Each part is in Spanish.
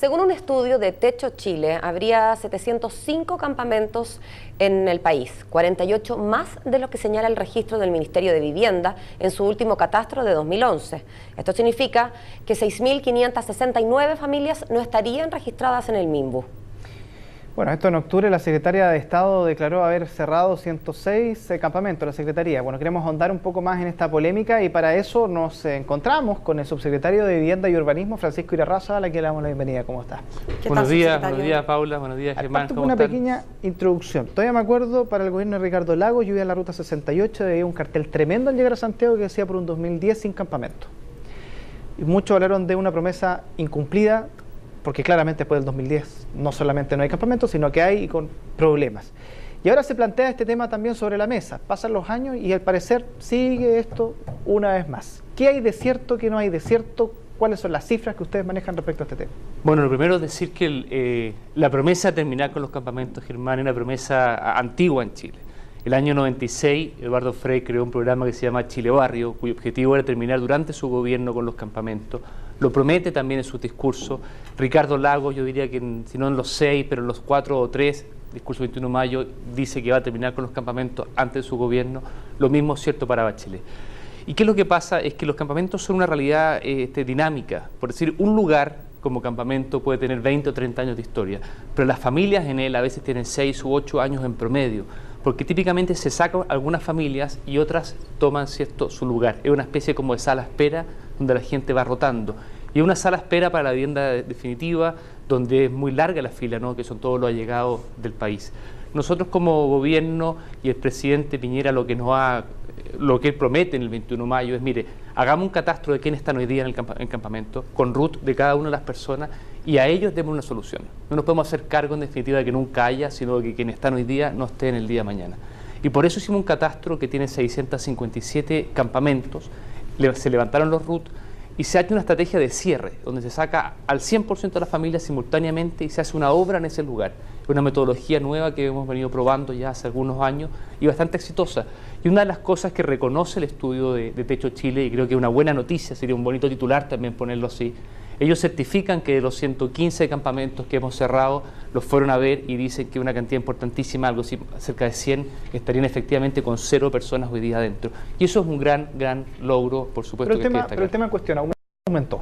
Según un estudio de Techo Chile, habría 705 campamentos en el país, 48 más de lo que señala el registro del Ministerio de Vivienda en su último catastro de 2011. Esto significa que 6.569 familias no estarían registradas en el MIMBU. Bueno, esto en octubre la Secretaría de Estado declaró haber cerrado 106 campamentos, la Secretaría. Bueno, queremos ahondar un poco más en esta polémica y para eso nos encontramos con el subsecretario de Vivienda y Urbanismo, Francisco Irarrázaval, a quien le damos la bienvenida. ¿Cómo está? Buenos días Paula, buenos días Germán. ¿Cómo están? Una pequeña introducción. Todavía me acuerdo, para el gobierno de Ricardo Lagos, yo iba a la ruta 68, había un cartel tremendo al llegar a Santiago que decía por un 2010 sin campamento. Y muchos hablaron de una promesa incumplida, porque claramente después del 2010 no solamente no hay campamentos, sino que hay con problemas. Y ahora se plantea este tema también sobre la mesa. Pasan los años y al parecer sigue esto una vez más. ¿Qué hay de cierto, qué no hay de cierto? ¿Cuáles son las cifras que ustedes manejan respecto a este tema? Bueno, lo primero es decir que la promesa de terminar con los campamentos, Germán, es una promesa antigua en Chile. El año 96, Eduardo Frei creó un programa que se llama Chile Barrio, cuyo objetivo era terminar durante su gobierno con los campamentos. Lo promete también en su discurso. Ricardo Lagos, yo diría que si no en los 6, pero en los 4 o 3, discurso 21 de mayo, dice que va a terminar con los campamentos antes de su gobierno. Lo mismo es cierto para Bachelet. ¿Y qué es lo que pasa? Es que los campamentos son una realidad dinámica. Por decir, un lugar como campamento puede tener 20 o 30 años de historia, pero las familias en él a veces tienen 6 u 8 años en promedio, porque típicamente se sacan algunas familias y otras toman su lugar. Es una especie como de sala espera donde la gente va rotando. Y es una sala espera para la vivienda definitiva donde es muy larga la fila, ¿no? Que son todos los allegados del país. Nosotros como gobierno y el presidente Piñera lo que él promete en el 21 de mayo es, mire, hagamos un catastro de quiénes están hoy día en el campamento, con RUT de cada una de las personas, y a ellos demos una solución. No nos podemos hacer cargo en definitiva de que nunca haya, sino de que quienes están hoy día no estén el día de mañana. Y por eso hicimos un catastro que tiene 657 campamentos, se levantaron los RUT y se hace una estrategia de cierre, donde se saca al 100% de las familias simultáneamente y se hace una obra en ese lugar. Es una metodología nueva que hemos venido probando ya hace algunos años y bastante exitosa. Y una de las cosas que reconoce el estudio de Techo Chile, y creo que es una buena noticia, sería un bonito titular también ponerlo así, ellos certifican que de los 115 campamentos que hemos cerrado, los fueron a ver y dicen que una cantidad importantísima, algo así, cerca de 100, estarían efectivamente con 0 personas hoy día adentro. Y eso es un gran logro, por supuesto. Pero el tema en cuestión aumentó.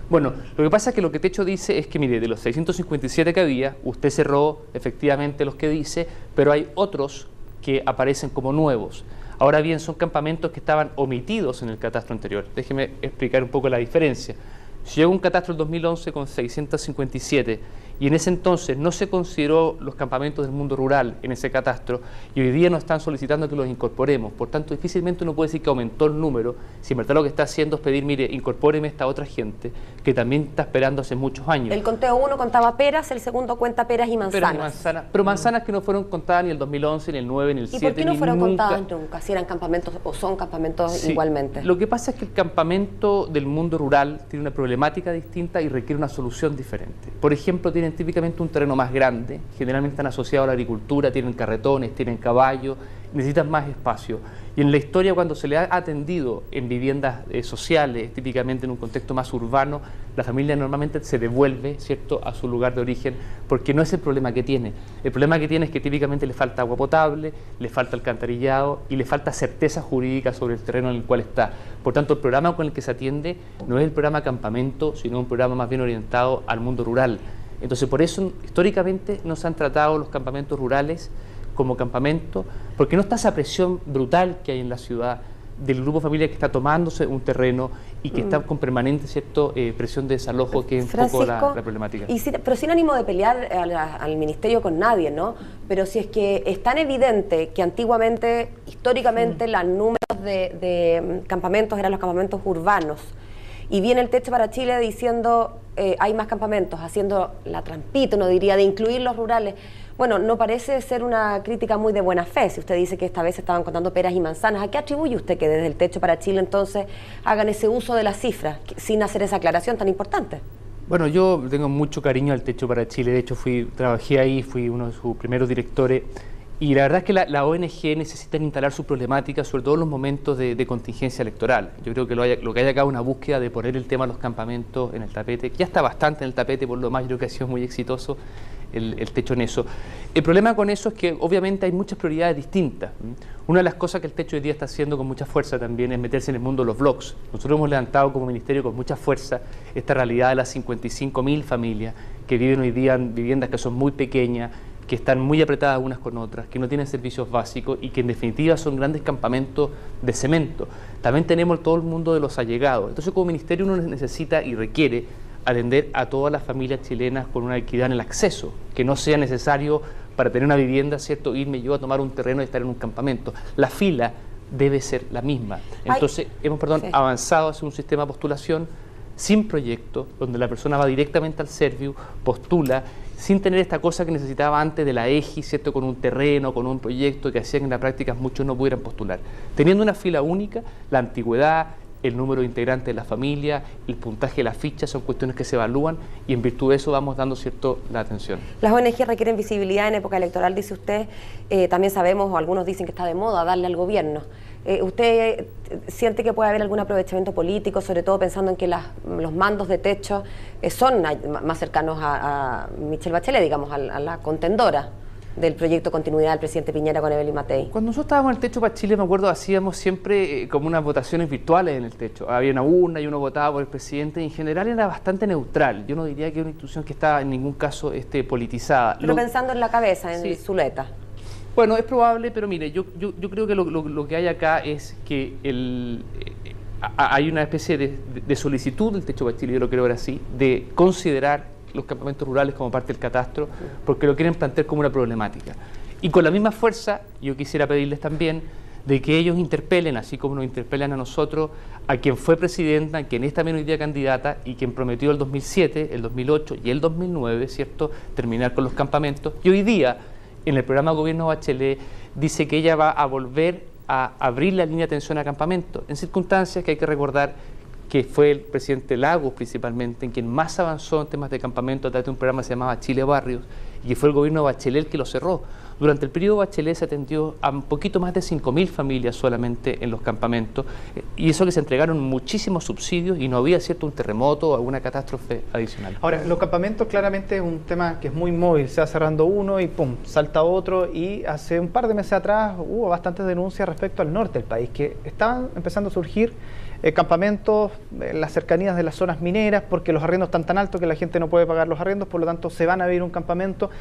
Bueno, lo que pasa es que lo que Techo dice es que, mire, de los 657 que había, usted cerró efectivamente los que dice, pero hay otros que aparecen como nuevos. Ahora bien, son campamentos que estaban omitidos en el catastro anterior. Déjeme explicar un poco la diferencia. Si llegó un catastro en 2011 con 657 y en ese entonces no se consideró los campamentos del mundo rural en ese catastro y hoy día nos están solicitando que los incorporemos, por tanto difícilmente uno puede decir que aumentó el número, si en verdad lo que está haciendo es pedir, mire, incorpóreme esta otra gente que también está esperando hace muchos años. El conteo 1 contaba peras, el segundo cuenta peras y manzanas. Pero manzanas que no fueron contadas ni el 2011, ni el 9, ni el 7, ¿Y por qué no fueron contadas nunca? Si eran campamentos o son campamentos igualmente. Lo que pasa es que el campamento del mundo rural tiene una problemática distinta y requiere una solución diferente. Por ejemplo, tienen típicamente un terreno más grande, generalmente están asociados a la agricultura, tienen carretones, tienen caballos, necesitan más espacio. Y en la historia, cuando se le ha atendido en viviendas sociales, típicamente en un contexto más urbano, la familia normalmente se devuelve, ¿cierto?, a su lugar de origen, porque no es el problema que tiene. El problema que tiene es que típicamente le falta agua potable, le falta alcantarillado y le falta certeza jurídica sobre el terreno en el cual está. Por tanto, el programa con el que se atiende no es el programa campamento, sino un programa más bien orientado al mundo rural. Entonces, por eso, históricamente, no se han tratado los campamentos rurales como campamento, porque no está esa presión brutal que hay en la ciudad del grupo familiar que está tomándose un terreno y que está con permanente presión de desalojo, que es un poco la problemática. Pero sin ánimo de pelear al ministerio con nadie, ¿no? Pero si es que es tan evidente que antiguamente, históricamente, los números de campamentos eran los campamentos urbanos, y viene el Techo para Chile diciendo hay más campamentos, haciendo la trampita, uno diría, de incluir los rurales. Bueno, no parece ser una crítica muy de buena fe, si usted dice que esta vez estaban contando peras y manzanas. ¿A qué atribuye usted que desde el Techo para Chile entonces hagan ese uso de las cifras sin hacer esa aclaración tan importante? Bueno, yo tengo mucho cariño al Techo para Chile, de hecho trabajé ahí, fui uno de sus primeros directores Y la verdad es que la ONG necesita instalar sus problemáticas, sobre todo en los momentos de contingencia electoral. Yo creo que lo que hay acá es una búsqueda de poner el tema de los campamentos en el tapete, que ya está bastante en el tapete, por lo más yo creo que ha sido muy exitoso el techo en eso. El problema con eso es que obviamente hay muchas prioridades distintas. Una de las cosas que el techo hoy día está haciendo con mucha fuerza también es meterse en el mundo de los blogs. Nosotros hemos levantado como ministerio con mucha fuerza esta realidad de las 55.000 familias que viven hoy día en viviendas que son muy pequeñas, que están muy apretadas unas con otras, que no tienen servicios básicos y que en definitiva son grandes campamentos de cemento. También tenemos todo el mundo de los allegados. Entonces como ministerio uno necesita y requiere atender a todas las familias chilenas con una equidad en el acceso, que no sea necesario para tener una vivienda, ¿cierto?, irme yo a tomar un terreno y estar en un campamento. La fila debe ser la misma. Entonces hemos avanzado hacia un sistema de postulación sin proyecto, donde la persona va directamente al Serviu, postula, sin tener esta cosa que necesitaba antes de la EGI, ¿cierto?, con un terreno, con un proyecto que hacía que en la práctica muchos no pudieran postular. Teniendo una fila única, la antigüedad, el número de integrantes de la familia, el puntaje de la ficha son cuestiones que se evalúan y en virtud de eso vamos dando cierto la atención. Las ONG requieren visibilidad en época electoral, dice usted. También sabemos, o algunos dicen que está de moda darle al gobierno. ¿Usted siente que puede haber algún aprovechamiento político, sobre todo pensando en que los mandos de techo son más cercanos a Michelle Bachelet, digamos, a la contendora del proyecto Continuidad del presidente Piñera con Evelyn Matei? Cuando nosotros estábamos en el Techo para Chile, me acuerdo, hacíamos siempre como unas votaciones virtuales en el techo. Había una urna y uno votaba por el presidente y en general era bastante neutral. Yo no diría que era una institución que estaba en ningún caso politizada. Pero pensando en la cabeza, en Zuleta. Bueno, es probable, pero mire, yo creo que lo que hay acá es que hay una especie de solicitud del Techo para Chile, yo lo creo ahora así, de considerar los campamentos rurales como parte del catastro, porque lo quieren plantear como una problemática. Y con la misma fuerza, yo quisiera pedirles también de que ellos interpelen, así como nos interpelan a nosotros, a quien fue presidenta, a quien es también hoy día candidata y quien prometió el 2007, el 2008 y el 2009, ¿cierto?, terminar con los campamentos. Y hoy día, en el programa de gobierno Bachelet, dice que ella va a volver a abrir la línea de atención a campamentos, en circunstancias que hay que recordar que fue el presidente Lagos principalmente, en quien más avanzó en temas de campamento a través de un programa que se llamaba Chile Barrios, y que fue el gobierno de Bachelet el que lo cerró. Durante el periodo Bachelet se atendió a un poquito más de 5.000 familias solamente en los campamentos, y eso que se entregaron muchísimos subsidios y no había, ¿cierto?, un terremoto o alguna catástrofe adicional. Ahora, los campamentos claramente es un tema que es muy móvil, se va cerrando uno y pum, salta otro, y hace un par de meses atrás hubo bastantes denuncias respecto al norte del país, que estaban empezando a surgir campamentos en las cercanías de las zonas mineras, porque los arriendos están tan altos que la gente no puede pagar los arriendos, por lo tanto se van a vivir un campamento.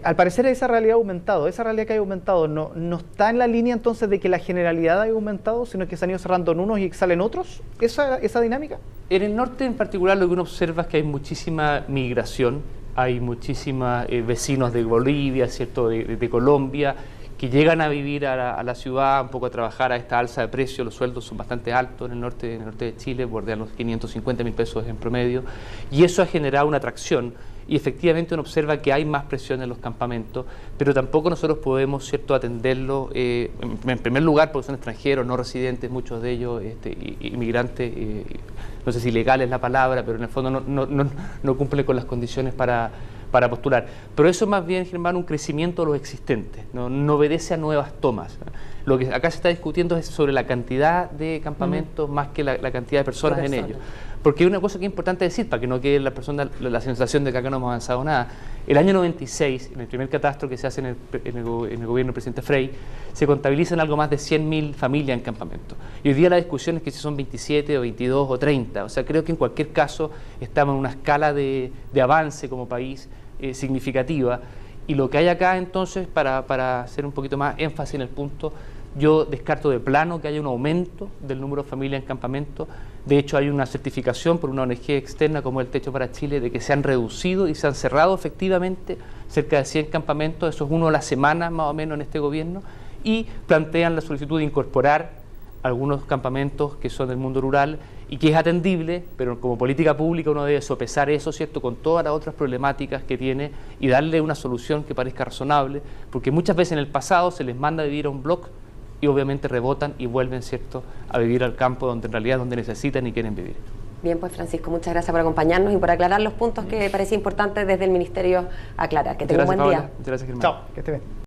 Al parecer esa realidad ha aumentado, esa realidad que ha aumentado no está en la línea entonces de que la generalidad haya aumentado, sino que se han ido cerrando en unos y salen otros, esa dinámica. En el norte en particular lo que uno observa es que hay muchísima migración, hay muchísimos vecinos de Bolivia, ¿cierto?, de Colombia, que llegan a vivir a la ciudad, un poco a trabajar a esta alza de precios. Los sueldos son bastante altos en el norte de Chile, bordean los 550.000 pesos en promedio, y eso ha generado una atracción, y efectivamente uno observa que hay más presión en los campamentos, pero tampoco nosotros podemos, ¿cierto?, atenderlo, en primer lugar porque son extranjeros, no residentes, muchos de ellos inmigrantes, no sé si ilegal es la palabra, pero en el fondo no cumplen con las condiciones para postular. Pero eso es más bien, Germán, un crecimiento de los existentes, no obedece a nuevas tomas. Lo que acá se está discutiendo es sobre la cantidad de campamentos más que la cantidad de personas en ellos. Porque hay una cosa que es importante decir, para que no quede la sensación de que acá no hemos avanzado nada. El año 96, en el primer catastro que se hace en el gobierno del presidente Frey, se contabilizan algo más de 100.000 familias en campamentos. Y hoy día la discusión es que si son 27 o 22 o 30. O sea, creo que en cualquier caso estamos en una escala de avance como país significativa. Y lo que hay acá entonces, para hacer un poquito más énfasis en el punto, yo descarto de plano que haya un aumento del número de familias en campamento. De hecho, hay una certificación por una ONG externa como el Techo para Chile de que se han reducido y se han cerrado efectivamente cerca de 100 campamentos. Eso es uno a la semana más o menos en este gobierno, y plantean la solicitud de incorporar algunos campamentos que son del mundo rural y que es atendible, pero como política pública uno debe sopesar eso, ¿cierto?, con todas las otras problemáticas que tiene y darle una solución que parezca razonable, porque muchas veces en el pasado se les manda a vivir a un bloque y obviamente rebotan y vuelven, ¿cierto?, a vivir al campo donde en realidad es donde necesitan y quieren vivir. Bien, pues Francisco, muchas gracias por acompañarnos y por aclarar los puntos que parecía importante desde el Ministerio aclarar. Que tenga un buen día. Muchas gracias, Germán. Chao, que esté bien.